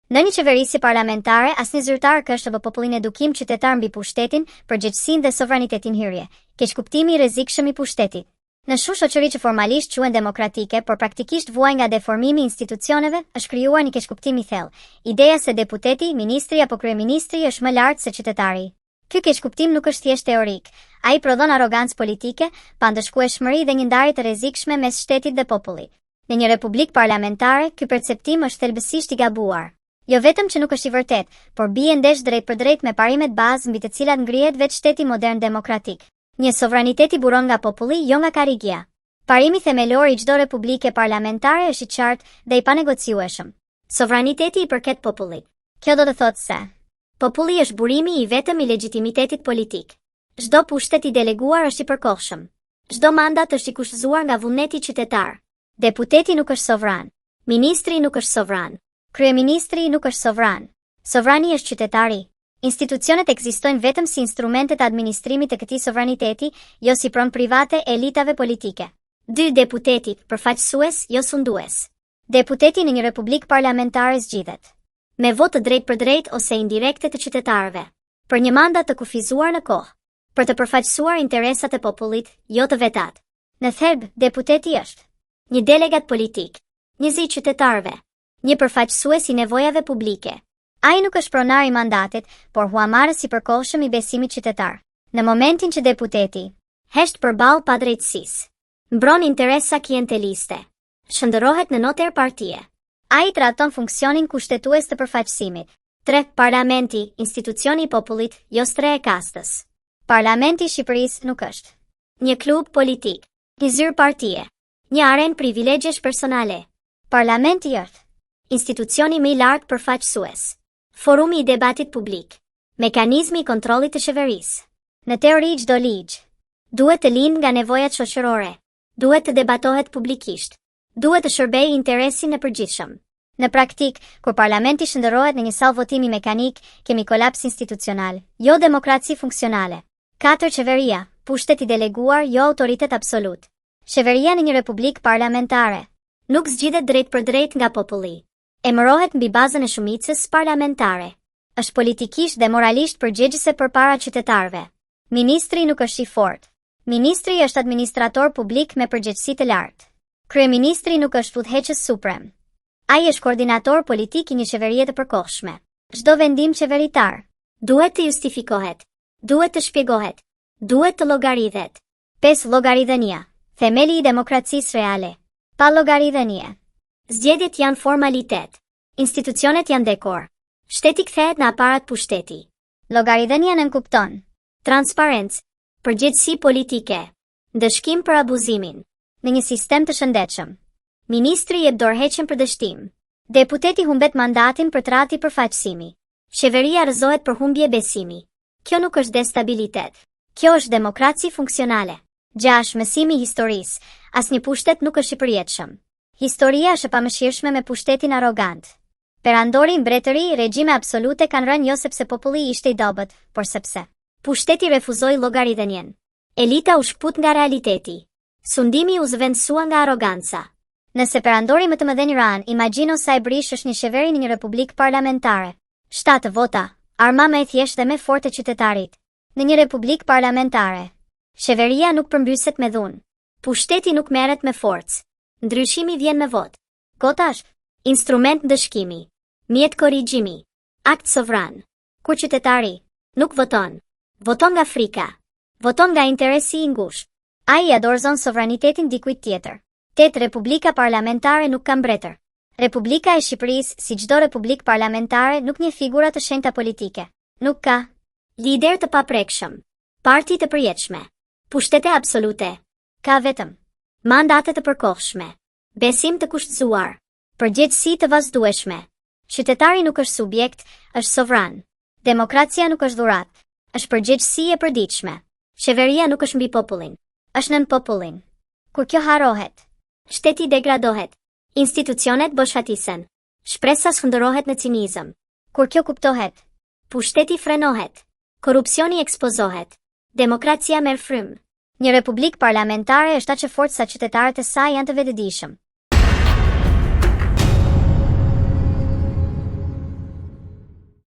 Në një qeverisi parlamentare, asnjë zyrtar kështë apo popullin edukim qytetar mbi pushtetin, përgjegjësinë dhe sovranitetin hyrje, keqkuptimi I rrezikshëm I pushtetit. Në shoqëri që formalisht quhen demokratike, por praktikisht vuaj nga deformimi I institucioneve, është krijuar një keqkuptim I thellë. Ideja se deputeti, ministri apo kryeministri është më lart se qytetari. Ky keqkuptim nuk është thjesht teorik, ai prodhon arrogancë politike, pandëshkueshmëri dhe një ndarje të rrezikshme mes shtetit dhe popullit. Në një republikë parlamentare, ky perceptim është thelbësisht I gabuar. Jo vetëm që nuk është I vërtet, por bie ndesh drejt për drejt me parimet bazë mbi të cilat ngrihet vetë shteti modern demokratik. Një sovraniteti buron nga populli, jo nga karigia. Parimi themelor I çdo republike parlamentare është I qartë dhe I panegociueshëm. Sovraniteti I përket popullit. Kjo do të thotë se populli është burimi I vetëm I legjitimitetit politik. Çdo pushtet I deleguar është I përkohshëm. Çdo mandat është I kushtzuar nga vullneti qytetar. Deputeti nuk është sovran. Ministri nuk është sovran. Kryeministri nuk është sovran. Sovrani është qytetari. Institucionet ekzistojnë vetëm si instrumente të administrimit të këtij sovraniteti, jo si pronë private e elitave politike. 2. Deputeti, përfaqësues, jo sundues. Deputeti në një republikë parlamentare zgjidhet me votë drejt për drejt ose indirekte të qytetarëve, për një mandat të kufizuar në kohë, për të përfaqësuar interesat e popullit, jo të vetat. Në thelb, deputeti është një delegat politik, një zi I qytetarëve, një përfaqësues I nevojave publike. Ai nuk është pronar I mandatit, por huamarrës I përkohshëm I besimit qytetar. Në momentin që deputeti hesht përballë padrejtësisë, mbron interesa klienteliste, shndërrohet në noter partie, ai trajton funksionin kushtetues të përfaqësimit. 3. Parlamenti, institucioni I popullit, jo stre e kastës. Parlamenti I Shqipërisë nuk është një klub politik, një zyrë partie, një arenë privilegjesh personale. Parlamenti është institucioni më I lartë përfaqësues, forumi I debatit publik, mekanizmi I kontrollit të qeverisë. Në teori çdo ligj duhet të lindë nga nevojat shoqërore, duhet të debatohet publikisht, duhet të shërbejë interesin e përgjithshëm. Në praktik, kur parlamenti shndërrohet në një sallë votimi mekanik, kemi kolaps institucional, jo demokraci funksionale. 4. Qeveria, pushtet I deleguar, jo autoritet absolut. Qeveria në një republikë parlamentare nuk zgjidhet drejt për drejt nga populli. Emërohet mbi bazën e shumicës parlamentare. Është politikisht dhe moralisht përgjegjëse përpara qytetarëve. Ministri nuk është I fortë. Ministri është administrator publik me përgjegjësi të lartë. Kryeministri nuk është udhëheqës suprem. Ai është koordinator politik I një qeverie të përkohshme. Çdo vendim qeveritar duhet të justifikohet, duhet të shpjegohet, duhet të llogaridhet. 5. Llogaridhënia, themeli I demokracisë reale. Pa llogaridhënie, zgjedhjet janë formalitet, institucionet janë dekor. Shteti kthehet në aparat pushteti. Llogaridhënia nënkupton transparencë, përgjegjësi politike, ndëshkim për abuzimin. Në një sistem të shëndetshëm, ministri jep dorëheqjen për dështim. Deputeti humbet mandatin për tradhti përfaqësimi. Qeveria rrëzohet për humbje besimi. Kjo nuk është destabilitet. Kjo është demokraci funksionale. 6. Mësimi I historisë. Asnjë pushtet nuk është I përjetshëm. Historia është e pamëshirshme me pushtetin arrogant. Perandori, mbretëri, regjime absolute kanë rënë jo sepse populli ishte I dobët, por sepse pushteti refuzoi llogaridhënien. Elita u shkput nga realiteti. Sundimi u zvendësua nga arroganca. Nëse perandori më të mëdhenj Iran, imagjino sa e brish është një qeveri në një republikë parlamentare. 7. Vota, arma më e thjeshtë dhe më fortë e qytetarit. Në një republikë parlamentare, qeveria nuk përmbyset me dhunë. Pushteti nuk merret me forcë. Ndryshimi vjen me votë. Kota është instrument ndëshkimi, mjet korrigjimi, akt sovran. Kur qytetari nuk voton, voton nga frika, voton nga interesi I ngushtë. Ai ja dorëzon sovranitetin dikujt tjetër. 8. Republika parlamentare nuk ka mbretër. Republika e Shqipërisë, si çdo republikë parlamentare, nuk një figura të shenjta politike. Nuk ka lider të paprekshëm, parti të përjetshme, pushtete absolute. Ka vetëm mandate të përkohshme, besim të kushtzuar, përgjegjësi të vazhdueshme. Qytetari nuk është subjekt, është sovran. Demokracia nuk është dhuratë, është përgjegjësi e përditshme. Qeveria nuk është mbi popullin, është nën popullin. Kur kjo harrohet, shteti degradohet, institucionet boshatisen, shpresa shndërrohet në cinizëm. Kur kjo kuptohet, pushteti frenohet, korrupsioni ekspozohet, demokracia merr frymë. Një republikë parlamentare është aq e fortë sa qytetarët e saj janë të vetëdijshëm.